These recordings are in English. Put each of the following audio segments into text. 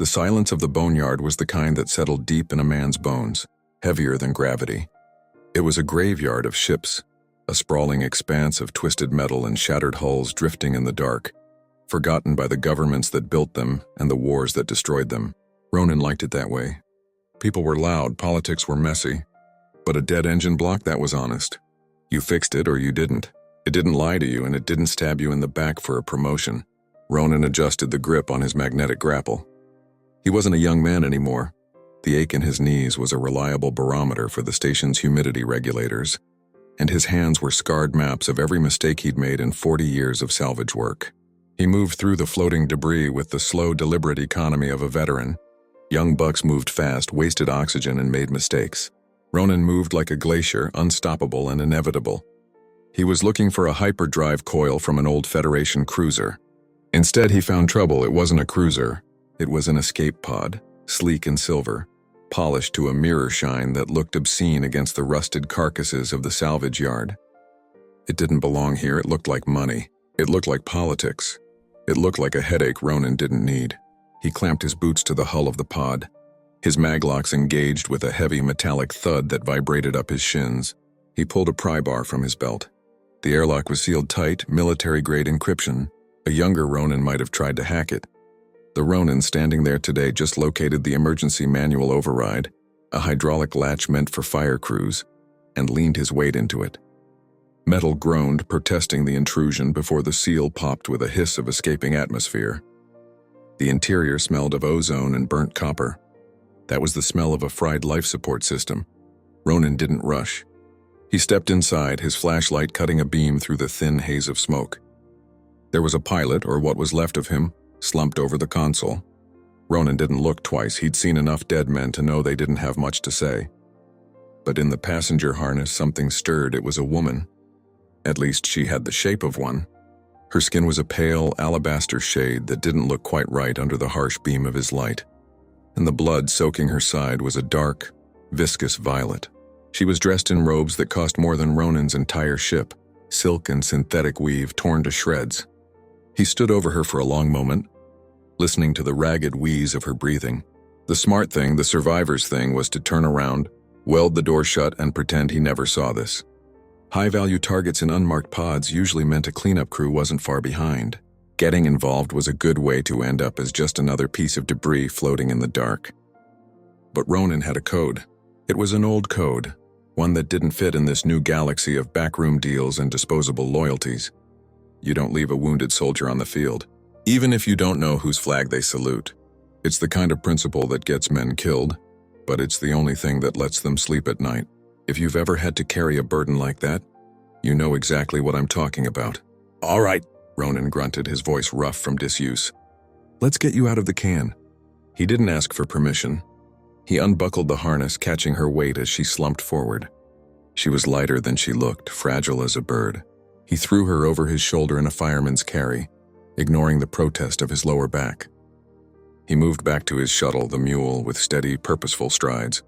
The silence of the Boneyard was the kind that settled deep in a man's bones, heavier than gravity. It was a graveyard of ships, a sprawling expanse of twisted metal and shattered hulls drifting in the dark, forgotten by the governments that built them and the wars that destroyed them. Ronin liked it that way. People were loud, politics were messy, but a dead engine block, that was honest. You fixed it or you didn't. It didn't lie to you and it didn't stab you in the back for a promotion. Ronin adjusted the grip on his magnetic grapple. He wasn't a young man anymore. The ache in his knees was a reliable barometer for the station's humidity regulators, and his hands were scarred maps of every mistake he'd made in 40 years of salvage work. He moved through the floating debris with the slow, deliberate economy of a veteran. Young bucks moved fast, wasted oxygen, and made mistakes. Ronin moved like a glacier, unstoppable and inevitable. He was looking for a hyperdrive coil from an old Federation cruiser. Instead, he found trouble. It wasn't a cruiser. It was an escape pod, sleek and silver, polished to a mirror shine that looked obscene against the rusted carcasses of the salvage yard. It didn't belong here. It looked like money. It looked like politics. It looked like a headache Ronin didn't need. He clamped his boots to the hull of the pod. His maglocks engaged with a heavy metallic thud that vibrated up his shins. He pulled a pry bar from his belt. The airlock was sealed tight, military-grade encryption. A younger Ronin might have tried to hack it. The Ronin standing there today just located the emergency manual override, a hydraulic latch meant for fire crews, and leaned his weight into it. Metal groaned, protesting the intrusion before the seal popped with a hiss of escaping atmosphere. The interior smelled of ozone and burnt copper. That was the smell of a fried life support system. Ronin didn't rush. He stepped inside, his flashlight cutting a beam through the thin haze of smoke. There was a pilot, or what was left of him, slumped over the console. Ronin didn't look twice. He'd seen enough dead men to know they didn't have much to say. But in the passenger harness, something stirred. It was a woman. At least she had the shape of one. Her skin was a pale, alabaster shade that didn't look quite right under the harsh beam of his light. And the blood soaking her side was a dark, viscous violet. She was dressed in robes that cost more than Ronin's entire ship, silk and synthetic weave torn to shreds. He stood over her for a long moment, listening to the ragged wheeze of her breathing. The smart thing, the survivor's thing, was to turn around, weld the door shut, and pretend he never saw this. High-value targets in unmarked pods usually meant a cleanup crew wasn't far behind. Getting involved was a good way to end up as just another piece of debris floating in the dark. But Ronin had a code. It was an old code, one that didn't fit in this new galaxy of backroom deals and disposable loyalties. You don't leave a wounded soldier on the field, even if you don't know whose flag they salute. It's the kind of principle that gets men killed, but it's the only thing that lets them sleep at night. If you've ever had to carry a burden like that, you know exactly what I'm talking about. "All right," Ronin grunted, his voice rough from disuse. "Let's get you out of the can." He didn't ask for permission. He unbuckled the harness, catching her weight as she slumped forward. She was lighter than she looked, fragile as a bird. He threw her over his shoulder in a fireman's carry, ignoring the protest of his lower back. He moved back to his shuttle, the mule, with steady, purposeful strides.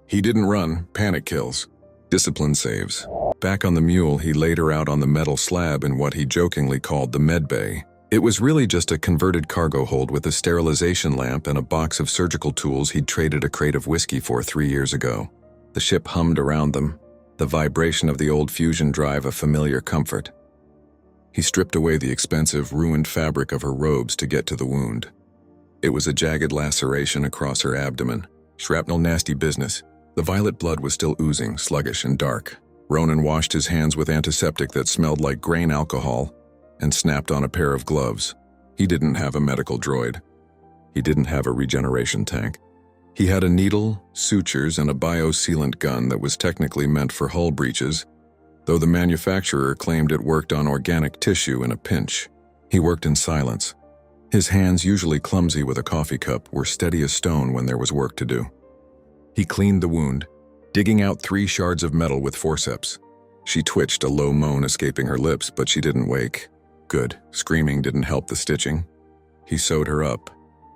He didn't run. Panic kills. Discipline saves. Back on the mule, he laid her out on the metal slab in what he jokingly called the med bay. It was really just a converted cargo hold with a sterilization lamp and a box of surgical tools he'd traded a crate of whiskey for 3 years ago. The ship hummed around them, the vibration of the old fusion drive a familiar comfort. He stripped away the expensive, ruined fabric of her robes to get to the wound. It was a jagged laceration across her abdomen. Shrapnel, nasty business. The violet blood was still oozing, sluggish and dark. Ronin washed his hands with antiseptic that smelled like grain alcohol and snapped on a pair of gloves. He didn't have a medical droid. He didn't have a regeneration tank. He had a needle, sutures, and a bio-sealant gun that was technically meant for hull breaches, though the manufacturer claimed it worked on organic tissue in a pinch. He worked in silence. His hands, usually clumsy with a coffee cup, were steady as stone when there was work to do. He cleaned the wound, digging out 3 shards of metal with forceps. She twitched, a low moan escaping her lips, but she didn't wake. Good. Screaming didn't help the stitching. He sewed her up.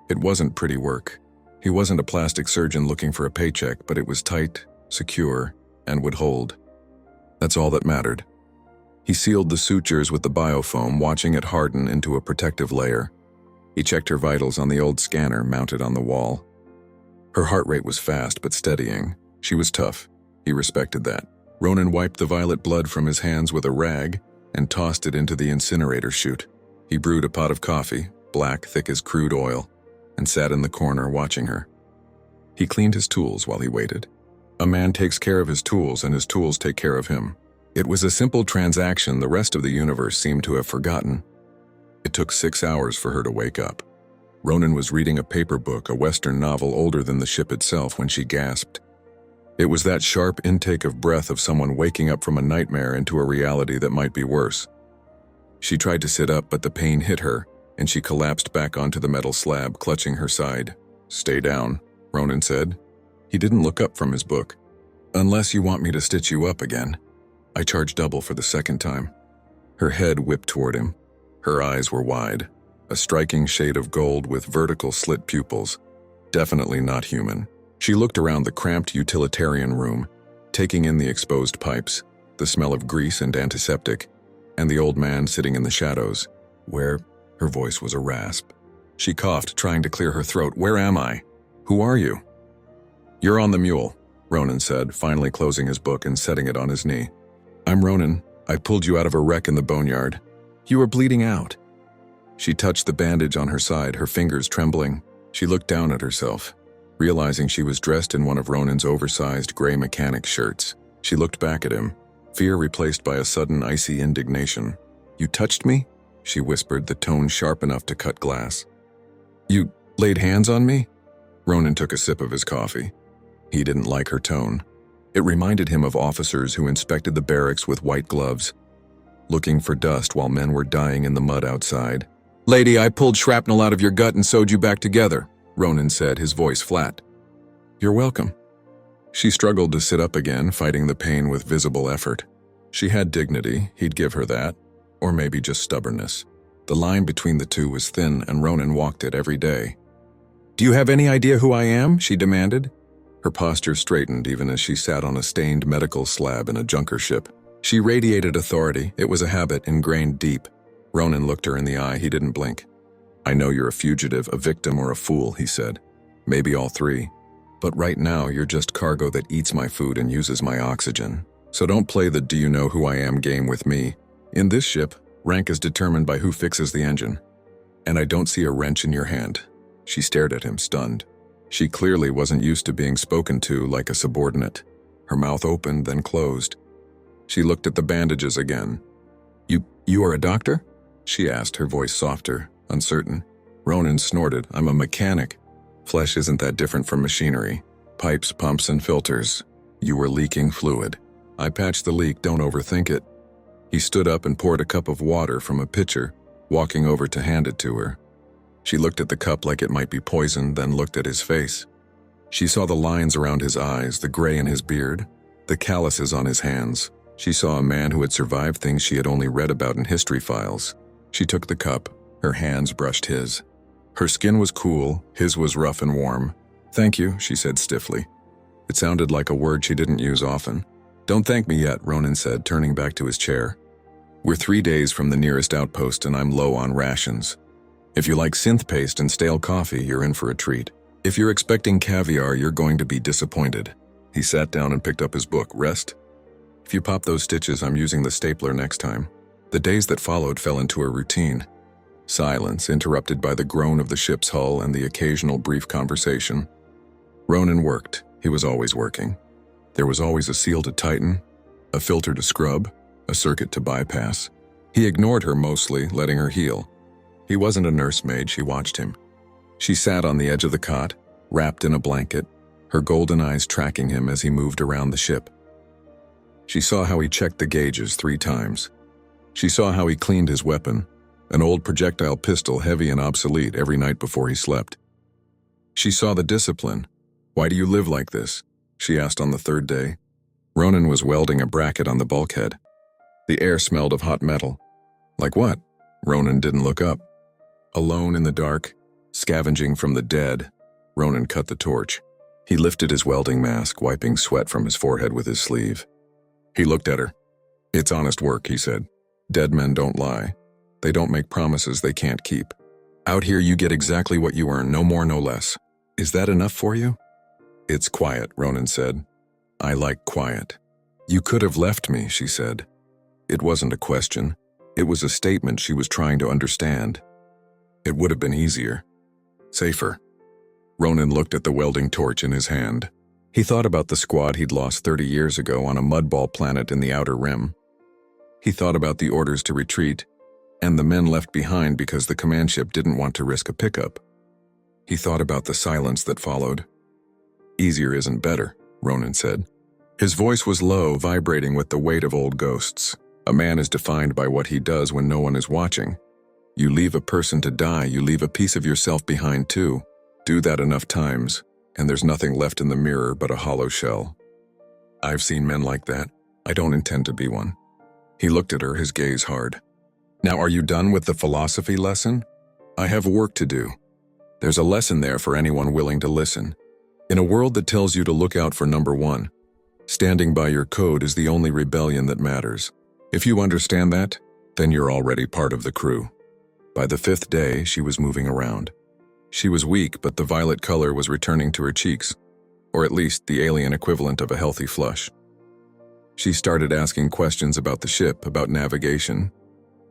It wasn't pretty work. He wasn't a plastic surgeon looking for a paycheck, but it was tight, secure, and would hold. That's all that mattered. He sealed the sutures with the biofoam, watching it harden into a protective layer. He checked her vitals on the old scanner mounted on the wall. Her heart rate was fast but steadying. She was tough. He respected that. Ronin wiped the violet blood from his hands with a rag and tossed it into the incinerator chute. He brewed a pot of coffee, black, thick as crude oil, and sat in the corner watching her. He cleaned his tools while he waited. A man takes care of his tools and his tools take care of him. It was a simple transaction the rest of the universe seemed to have forgotten. It took 6 hours for her to wake up. Ronin was reading a paper book, a Western novel older than the ship itself, when she gasped. It was that sharp intake of breath of someone waking up from a nightmare into a reality that might be worse. She tried to sit up, but the pain hit her, and she collapsed back onto the metal slab, clutching her side. "Stay down," Ronin said. He didn't look up from his book. "Unless you want me to stitch you up again." I charged double for the second time. Her head whipped toward him. Her eyes were wide, a striking shade of gold with vertical slit pupils. Definitely not human. She looked around the cramped utilitarian room, taking in the exposed pipes, the smell of grease and antiseptic, and the old man sitting in the shadows, where her voice was a rasp. She coughed, trying to clear her throat. "Where am I? Who are you?" "You're on the mule," Ronin said, finally closing his book and setting it on his knee. "I'm Ronin. I pulled you out of a wreck in the Boneyard. You were bleeding out." She touched the bandage on her side, her fingers trembling. She looked down at herself, realizing she was dressed in one of Ronin's oversized gray mechanic shirts. She looked back at him, fear replaced by a sudden icy indignation. "You touched me?" she whispered, the tone sharp enough to cut glass. "You laid hands on me?" Ronin took a sip of his coffee. He didn't like her tone. It reminded him of officers who inspected the barracks with white gloves, looking for dust while men were dying in the mud outside. "Lady, I pulled shrapnel out of your gut and sewed you back together," Ronin said, his voice flat. "You're welcome." She struggled to sit up again, fighting the pain with visible effort. She had dignity, he'd give her that, or maybe just stubbornness. The line between the two was thin, and Ronin walked it every day. "Do you have any idea who I am?" she demanded. Her posture straightened even as she sat on a stained medical slab in a junker ship. She radiated authority. It was a habit ingrained deep. Ronin looked her in the eye. He didn't blink. "I know you're a fugitive, a victim, or a fool," he said. "Maybe all three. But right now, you're just cargo that eats my food and uses my oxygen. So don't play the do you know who I am game with me. In this ship, rank is determined by who fixes the engine. And I don't see a wrench in your hand." She stared at him, stunned. She clearly wasn't used to being spoken to like a subordinate. Her mouth opened, then closed. She looked at the bandages again. You are a doctor?" she asked, her voice softer, uncertain. Ronin snorted. "I'm a mechanic. Flesh isn't that different from machinery. Pipes, pumps, and filters. You were leaking fluid. I patched the leak, don't overthink it." He stood up and poured a cup of water from a pitcher, walking over to hand it to her. She looked at the cup like it might be poisoned, then looked at his face. She saw the lines around his eyes, the gray in his beard, the calluses on his hands. She saw a man who had survived things she had only read about in history files. She took the cup. Her hands brushed his. Her skin was cool, his was rough and warm. "Thank you," she said stiffly. It sounded like a word she didn't use often. "Don't thank me yet," Ronin said, turning back to his chair. "We're 3 days from the nearest outpost and I'm low on rations. If you like synth-paste and stale coffee, you're in for a treat. If you're expecting caviar, you're going to be disappointed." He sat down and picked up his book. "Rest? If you pop those stitches, I'm using the stapler next time." The days that followed fell into a routine. Silence, interrupted by the groan of the ship's hull and the occasional brief conversation. Ronin worked. He was always working. There was always a seal to tighten, a filter to scrub, a circuit to bypass. He ignored her mostly, letting her heal. He wasn't a nursemaid, she watched him. She sat on the edge of the cot, wrapped in a blanket, her golden eyes tracking him as he moved around the ship. She saw how he checked the gauges 3 times. She saw how he cleaned his weapon, an old projectile pistol heavy and obsolete, every night before he slept. She saw the discipline. "Why do you live like this?" she asked on the 3rd day. Ronin was welding a bracket on the bulkhead. The air smelled of hot metal. "Like what?" Ronin didn't look up. Alone in the dark, scavenging from the dead, Ronin cut the torch. He lifted his welding mask, wiping sweat from his forehead with his sleeve. He looked at her. "It's honest work," he said. "Dead men don't lie. They don't make promises they can't keep." Out here you get exactly what you earn, no more, no less. Is that enough for you? It's quiet, Ronin said. I like quiet. You could have left me, she said. It wasn't a question. It was a statement she was trying to understand. It would have been easier. Safer. Ronin looked at the welding torch in his hand. He thought about the squad he'd lost 30 years ago on a mudball planet in the Outer Rim. He thought about the orders to retreat, and the men left behind because the command ship didn't want to risk a pickup. He thought about the silence that followed. Easier isn't better, Ronin said. His voice was low, vibrating with the weight of old ghosts. A man is defined by what he does when no one is watching. You leave a person to die, you leave a piece of yourself behind too. Do that enough times, and there's nothing left in the mirror but a hollow shell. I've seen men like that. I don't intend to be one. He looked at her, his gaze hard. Now are you done with the philosophy lesson? I have work to do. There's a lesson there for anyone willing to listen. In a world that tells you to look out for number one, standing by your code is the only rebellion that matters. If you understand that, then you're already part of the crew. By the 5th day, she was moving around. She was weak, but the violet color was returning to her cheeks, or at least the alien equivalent of a healthy flush. She started asking questions about the ship, about navigation.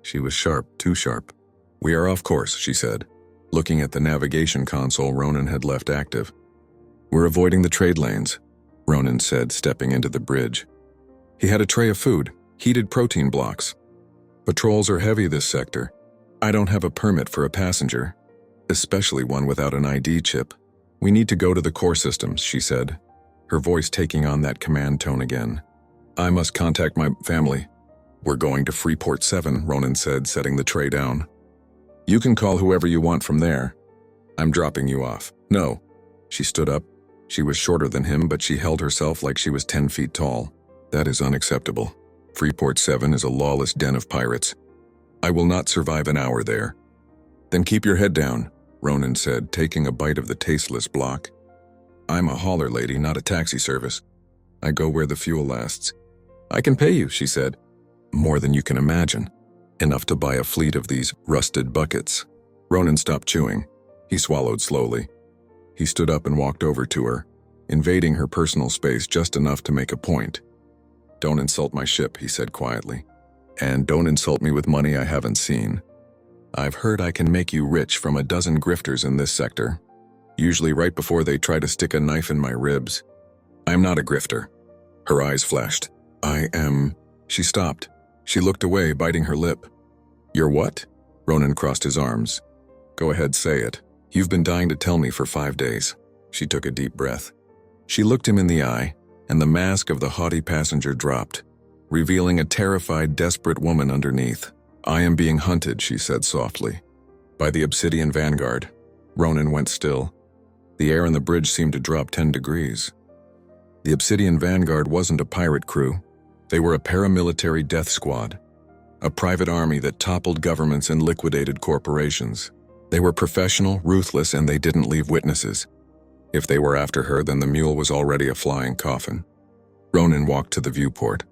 She was sharp, too sharp. We are off course, she said, looking at the navigation console Ronin had left active. We're avoiding the trade lanes, Ronin said, stepping into the bridge. He had a tray of food, heated protein blocks. Patrols are heavy this sector. I don't have a permit for a passenger, especially one without an ID chip. We need to go to the core systems, she said, her voice taking on that command tone again. I must contact my family. We're going to Freeport 7, Ronin said, setting the tray down. You can call whoever you want from there. I'm dropping you off. No. She stood up. She was shorter than him, but she held herself like she was 10 feet tall. That is unacceptable. Freeport 7 is a lawless den of pirates. I will not survive an hour there. Then keep your head down, Ronin said, taking a bite of the tasteless block. I'm a hauler lady, not a taxi service. I go where the fuel lasts. I can pay you, she said. More than you can imagine. Enough to buy a fleet of these rusted buckets. Ronin stopped chewing. He swallowed slowly. He stood up and walked over to her, invading her personal space just enough to make a point. Don't insult my ship, he said quietly. And don't insult me with money I haven't seen. I've heard I can make you rich from a dozen grifters in this sector. Usually right before they try to stick a knife in my ribs. I'm not a grifter. Her eyes flashed. I am... She stopped. She looked away, biting her lip. You're what? Ronin crossed his arms. Go ahead, say it. You've been dying to tell me for 5 days. She took a deep breath. She looked him in the eye, and the mask of the haughty passenger dropped, revealing a terrified, desperate woman underneath. I am being hunted, she said softly. By the Obsidian Vanguard. Ronin went still. The air in the bridge seemed to drop 10 degrees. The Obsidian Vanguard wasn't a pirate crew. They were a paramilitary death squad, a private army that toppled governments and liquidated corporations. They were professional, ruthless, and they didn't leave witnesses. If they were after her, then the mule was already a flying coffin. Ronin walked to the viewport.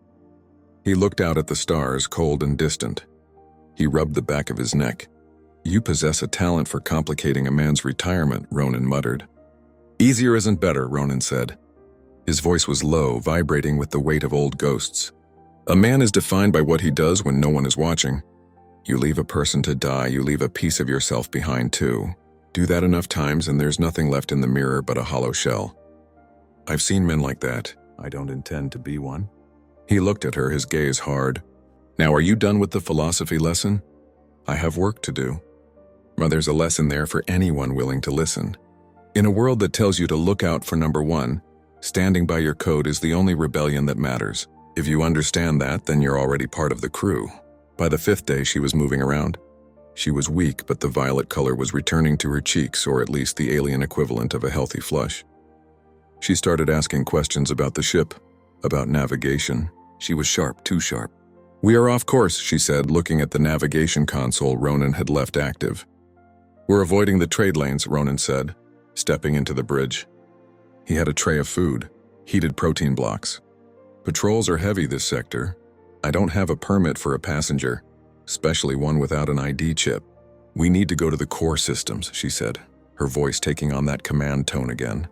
He looked out at the stars, cold and distant. He rubbed the back of his neck. You possess a talent for complicating a man's retirement, Ronin muttered. Easier isn't better, Ronin said. His voice was low, vibrating with the weight of old ghosts. A man is defined by what he does when no one is watching. You leave a person to die, you leave a piece of yourself behind too. Do that enough times and there's nothing left in the mirror but a hollow shell. I've seen men like that. I don't intend to be one. He looked at her, his gaze hard. Now are you done with the philosophy lesson? I have work to do. Well, there's a lesson there for anyone willing to listen. In a world that tells you to look out for number one, standing by your code is the only rebellion that matters. If you understand that, then you're already part of the crew. By the 5th day, she was moving around. She was weak, but the violet color was returning to her cheeks, or at least the alien equivalent of a healthy flush. She started asking questions about the ship, about navigation. She was sharp, too sharp. We are off course, she said, looking at the navigation console Ronin had left active. We're avoiding the trade lanes, Ronin said, stepping into the bridge. He had a tray of food, heated protein blocks. Patrols are heavy this sector. I don't have a permit for a passenger, especially one without an ID chip. "We need to go to the core systems," she said, her voice taking on that command tone again.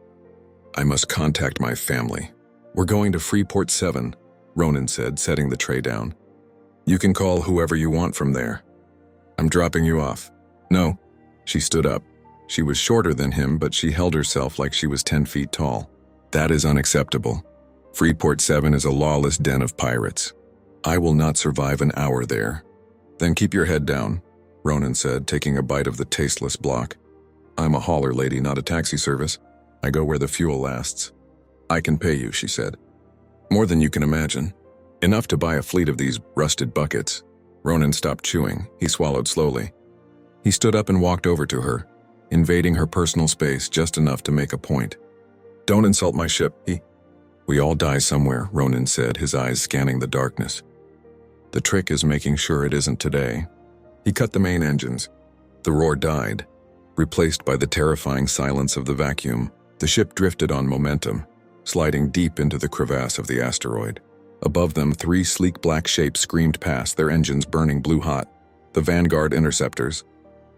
"I must contact my family." "We're going to Freeport 7, Ronin said, setting the tray down. "You can call whoever you want from there." "I'm dropping you off." "No." She stood up. She was shorter than him, but she held herself like she was 10 feet tall. "That is unacceptable. Freeport 7 is a lawless den of pirates. I will not survive an hour there." "Then keep your head down," Ronin said, taking a bite of the tasteless block. "I'm a hauler lady, not a taxi service. I go where the fuel lasts." "I can pay you," she said. "More than you can imagine. Enough to buy a fleet of these rusted buckets." Ronin stopped chewing. He swallowed slowly. He stood up and walked over to her, invading her personal space just enough to make a point. "Don't insult my ship." "We all die somewhere," Ronin said, his eyes scanning the darkness. "The trick is making sure it isn't today." He cut the main engines. The roar died, replaced by the terrifying silence of the vacuum. The ship drifted on momentum, sliding deep into the crevasse of the asteroid. Above them, 3 sleek black shapes screamed past, their engines burning blue-hot. The Vanguard interceptors.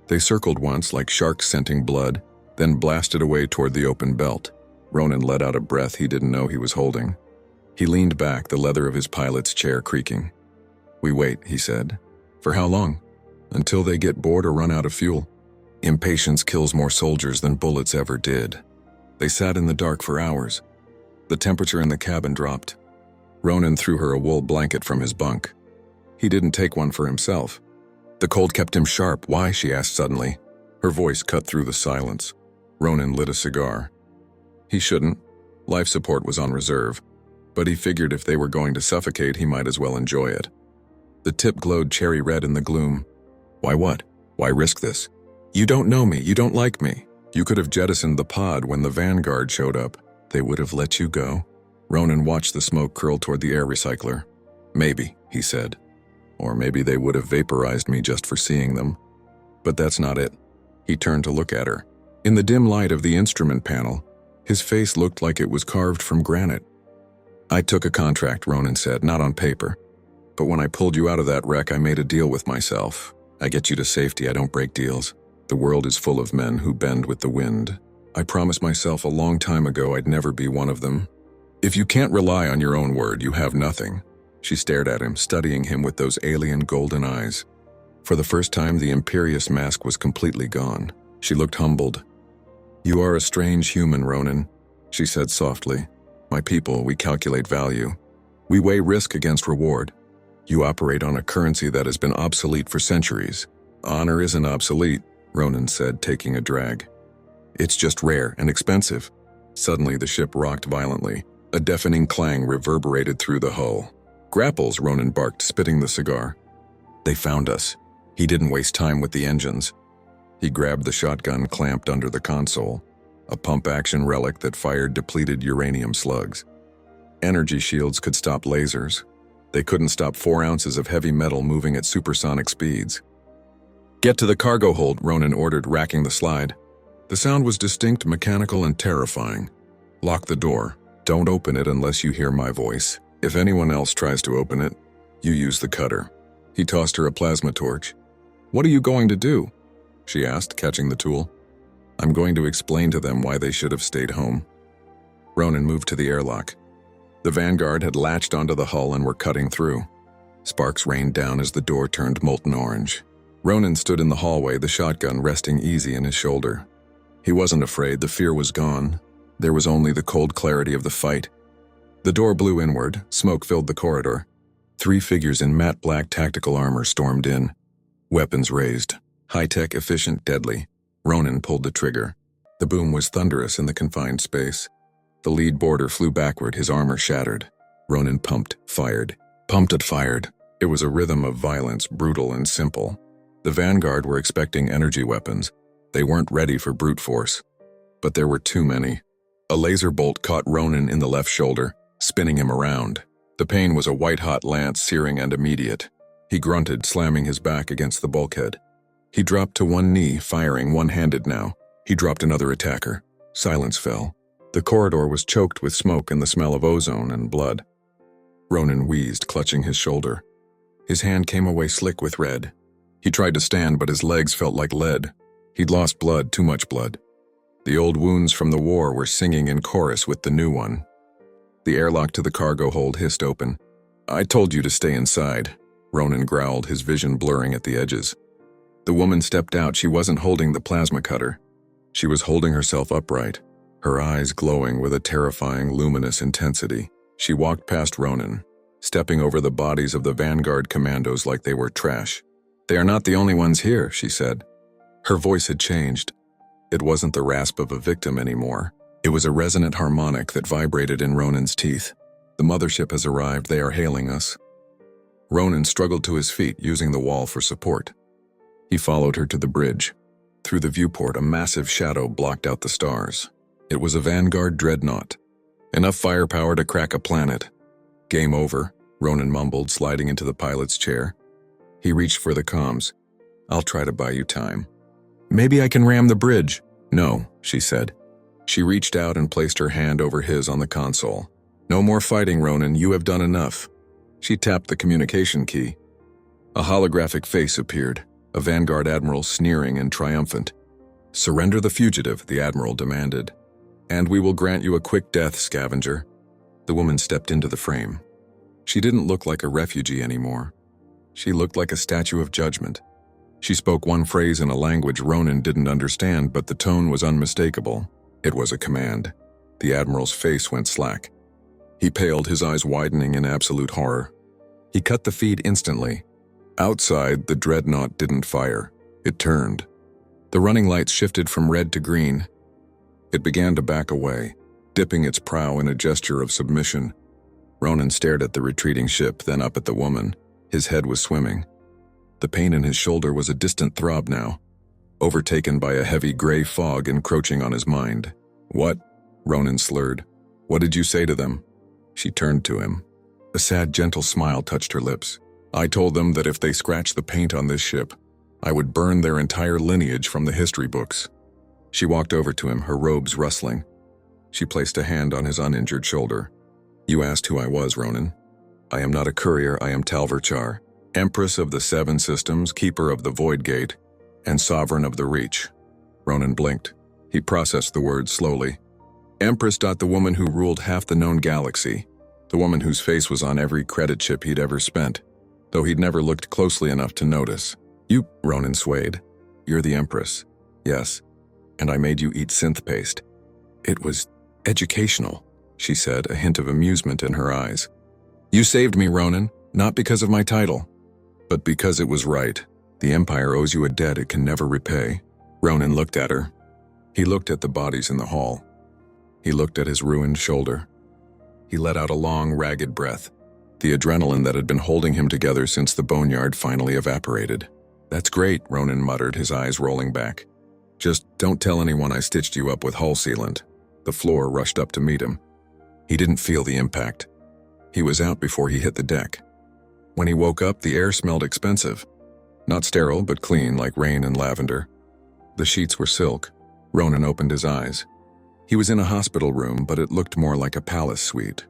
They circled once like sharks scenting blood, then blasted away toward the open belt. Ronin let out a breath he didn't know he was holding. He leaned back, the leather of his pilot's chair creaking. "We wait," he said. "For how long?" "Until they get bored or run out of fuel. Impatience kills more soldiers than bullets ever did." They sat in the dark for hours. The temperature in the cabin dropped. Ronin threw her a wool blanket from his bunk. He didn't take one for himself. The cold kept him sharp. "Why?" she asked suddenly. Her voice cut through the silence. Ronin lit a cigar. He shouldn't. Life support was on reserve. But he figured if they were going to suffocate, he might as well enjoy it. The tip glowed cherry red in the gloom. "Why what? Why risk this?" "You don't know me. You don't like me. You could have jettisoned the pod when the Vanguard showed up. They would have let you go." Ronin watched the smoke curl toward the air recycler. "Maybe," he said. "Or maybe they would have vaporized me just for seeing them. But that's not it." He turned to look at her. In the dim light of the instrument panel, his face looked like it was carved from granite. "I took a contract," Ronin said, "not on paper. But when I pulled you out of that wreck, I made a deal with myself. I get you to safety, I don't break deals. The world is full of men who bend with the wind. I promised myself a long time ago I'd never be one of them. If you can't rely on your own word, you have nothing." She stared at him, studying him with those alien golden eyes. For the first time, the imperious mask was completely gone. She looked humbled. "You are a strange human, Ronin," she said softly. "My people, we calculate value. We weigh risk against reward. You operate on a currency that has been obsolete for centuries." "Honor isn't obsolete," Ronin said, taking a drag. "It's just rare and expensive." Suddenly, the ship rocked violently. A deafening clang reverberated through the hull. "Grapples," Ronin barked, spitting the cigar. "They found us." He didn't waste time with the engines. He grabbed the shotgun clamped under the console, a pump-action relic that fired depleted uranium slugs. Energy shields could stop lasers. They couldn't stop 4 ounces of heavy metal moving at supersonic speeds. "Get to the cargo hold," Ronin ordered, racking the slide. The sound was distinct, mechanical, and terrifying. "Lock the door. Don't open it unless you hear my voice. If anyone else tries to open it, you use the cutter." He tossed her a plasma torch. "What are you going to do?" she asked, catching the tool. "I'm going to explain to them why they should have stayed home." Ronin moved to the airlock. The Vanguard had latched onto the hull and were cutting through. Sparks rained down as the door turned molten orange. Ronin stood in the hallway, the shotgun resting easy in his shoulder. He wasn't afraid, the fear was gone. There was only the cold clarity of the fight. The door blew inward, smoke filled the corridor. 3 figures in matte black tactical armor stormed in. Weapons raised. High-tech, efficient, deadly. Ronin pulled the trigger. The boom was thunderous in the confined space. The lead boarder flew backward, his armor shattered. Ronin pumped, fired. Pumped and fired. It was a rhythm of violence, brutal and simple. The Vanguard were expecting energy weapons. They weren't ready for brute force. But there were too many. A laser bolt caught Ronin in the left shoulder, spinning him around. The pain was a white-hot lance, searing and immediate. He grunted, slamming his back against the bulkhead. He dropped to one knee, firing one-handed now. He dropped another attacker. Silence fell. The corridor was choked with smoke and the smell of ozone and blood. Ronin wheezed, clutching his shoulder. His hand came away slick with red. He tried to stand, but his legs felt like lead. He'd lost blood, too much blood. The old wounds from the war were singing in chorus with the new one. The airlock to the cargo hold hissed open. "I told you to stay inside," Ronin growled, his vision blurring at the edges. The woman stepped out. She wasn't holding the plasma cutter. She was holding herself upright, her eyes glowing with a terrifying, luminous intensity. She walked past Ronin, stepping over the bodies of the Vanguard commandos like they were trash. "They are not the only ones here," she said. Her voice had changed. It wasn't the rasp of a victim anymore. It was a resonant harmonic that vibrated in Ronin's teeth. "The mothership has arrived. They are hailing us." Ronin struggled to his feet, using the wall for support. He followed her to the bridge. Through the viewport, a massive shadow blocked out the stars. It was a Vanguard dreadnought. Enough firepower to crack a planet. "Game over," Ronin mumbled, sliding into the pilot's chair. He reached for the comms. "I'll try to buy you time." "Maybe I can ram the bridge." "No," she said. She reached out and placed her hand over his on the console. "No more fighting, Ronin. You have done enough." She tapped the communication key. A holographic face appeared, a Vanguard admiral sneering and triumphant. "Surrender the fugitive," the admiral demanded. "And we will grant you a quick death, scavenger." The woman stepped into the frame. She didn't look like a refugee anymore. She looked like a statue of judgment. She spoke one phrase in a language Ronin didn't understand, but the tone was unmistakable. It was a command. The admiral's face went slack. He paled, his eyes widening in absolute horror. He cut the feed instantly. Outside, the dreadnought didn't fire. It turned. The running lights shifted from red to green. It began to back away, dipping its prow in a gesture of submission. Ronin stared at the retreating ship, then up at the woman. His head was swimming. The pain in his shoulder was a distant throb now, overtaken by a heavy gray fog encroaching on his mind. "What?" Ronin slurred. "What did you say to them?" She turned to him. A sad, gentle smile touched her lips. "I told them that if they scratched the paint on this ship, I would burn their entire lineage from the history books." She walked over to him, her robes rustling. She placed a hand on his uninjured shoulder. "You asked who I was, Ronin. I am not a courier. I am Talverchar, Empress of the Seven Systems, Keeper of the Void Gate, and Sovereign of the Reach." Ronin blinked. He processed the words slowly. Empress. The woman who ruled half the known galaxy. The woman whose face was on every credit chip he'd ever spent, though he'd never looked closely enough to notice. "You," Ronin swayed. "You're the Empress." "Yes. And I made you eat synth-paste." "It was educational," she said, a hint of amusement in her eyes. "You saved me, Ronin, not because of my title, but because it was right. The Empire owes you a debt it can never repay." Ronin looked at her. He looked at the bodies in the hall. He looked at his ruined shoulder. He let out a long, ragged breath. The adrenaline that had been holding him together since the Boneyard finally evaporated. "That's great," Ronin muttered, his eyes rolling back. "Just don't tell anyone I stitched you up with hull sealant." The floor rushed up to meet him. He didn't feel the impact. He was out before he hit the deck. When he woke up, the air smelled expensive. Not sterile, but clean, like rain and lavender. The sheets were silk. Ronin opened his eyes. He was in a hospital room, but it looked more like a palace suite.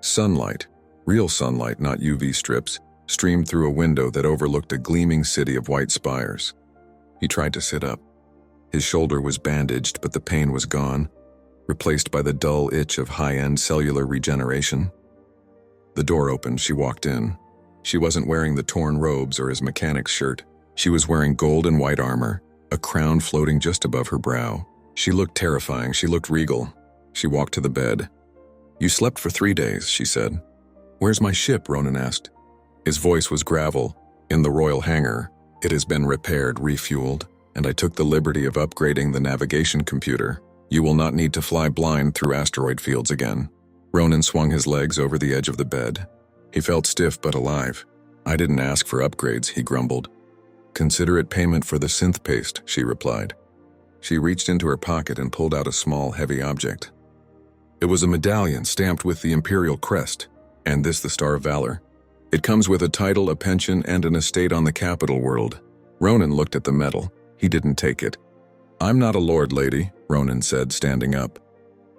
Sunlight, real sunlight, not UV strips, streamed through a window that overlooked a gleaming city of white spires. He tried to sit up. His shoulder was bandaged, but the pain was gone, replaced by the dull itch of high-end cellular regeneration. The door opened. She walked in. She wasn't wearing the torn robes or his mechanic's shirt. She was wearing gold and white armor, a crown floating just above her brow. She looked terrifying. She looked regal. She walked to the bed. "You slept for 3 days," she said. "Where's my ship?" Ronin asked. His voice was gravel. "In the royal hangar. It has been repaired, refueled, and I took the liberty of upgrading the navigation computer. You will not need to fly blind through asteroid fields again." Ronin swung his legs over the edge of the bed. He felt stiff but alive. "I didn't ask for upgrades," he grumbled. "Consider it payment for the synth-paste," she replied. She reached into her pocket and pulled out a small, heavy object. It was a medallion stamped with the Imperial crest, and this the Star of Valor. It comes with a title, a pension, and an estate on the capital world. Ronin looked at the metal. He didn't take it. "I'm not a lord, lady," Ronin said, standing up.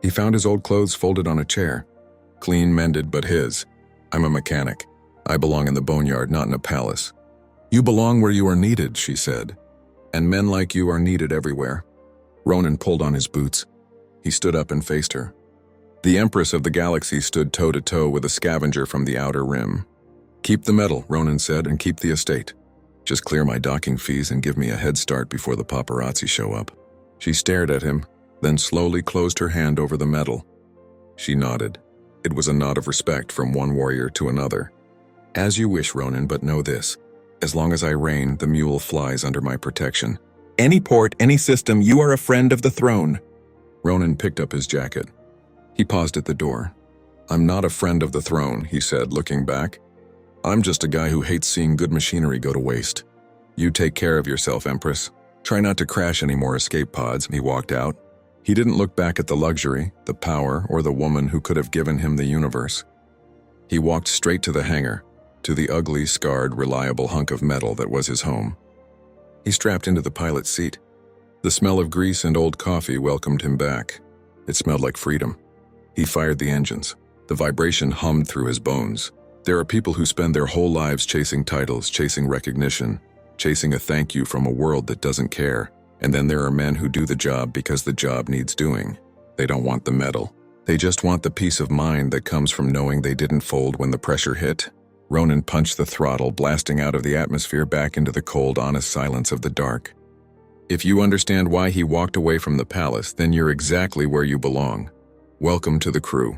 He found his old clothes folded on a chair. Clean, mended, but his. "I'm a mechanic. I belong in the Boneyard, not in a palace." You belong where you are needed, she said. And men like you are needed everywhere. Ronin pulled on his boots. He stood up and faced her. The Empress of the galaxy stood toe-to-toe with a scavenger from the outer rim. Keep the medal, Ronin said, and keep the estate. Just clear my docking fees and give me a head start before the paparazzi show up. She stared at him, then slowly closed her hand over the medal. She nodded. It was a nod of respect from one warrior to another. As you wish, Ronin, but know this. As long as I reign, the mule flies under my protection. Any port, any system, you are a friend of the throne. Ronin picked up his jacket. He paused at the door. I'm not a friend of the throne, he said, looking back. I'm just a guy who hates seeing good machinery go to waste. You take care of yourself, Empress. Try not to crash any more escape pods. He walked out. He didn't look back at the luxury, the power, or the woman who could have given him the universe. He walked straight to the hangar, to the ugly, scarred, reliable hunk of metal that was his home. He strapped into the pilot's seat. The smell of grease and old coffee welcomed him back. It smelled like freedom. He fired the engines. The vibration hummed through his bones. There are people who spend their whole lives chasing titles, chasing recognition, chasing a thank you from a world that doesn't care. And then there are men who do the job because the job needs doing. They don't want the medal. They just want the peace of mind that comes from knowing they didn't fold when the pressure hit. Ronin punched the throttle, blasting out of the atmosphere back into the cold, honest silence of the dark. If you understand why he walked away from the palace, then you're exactly where you belong. Welcome to the crew.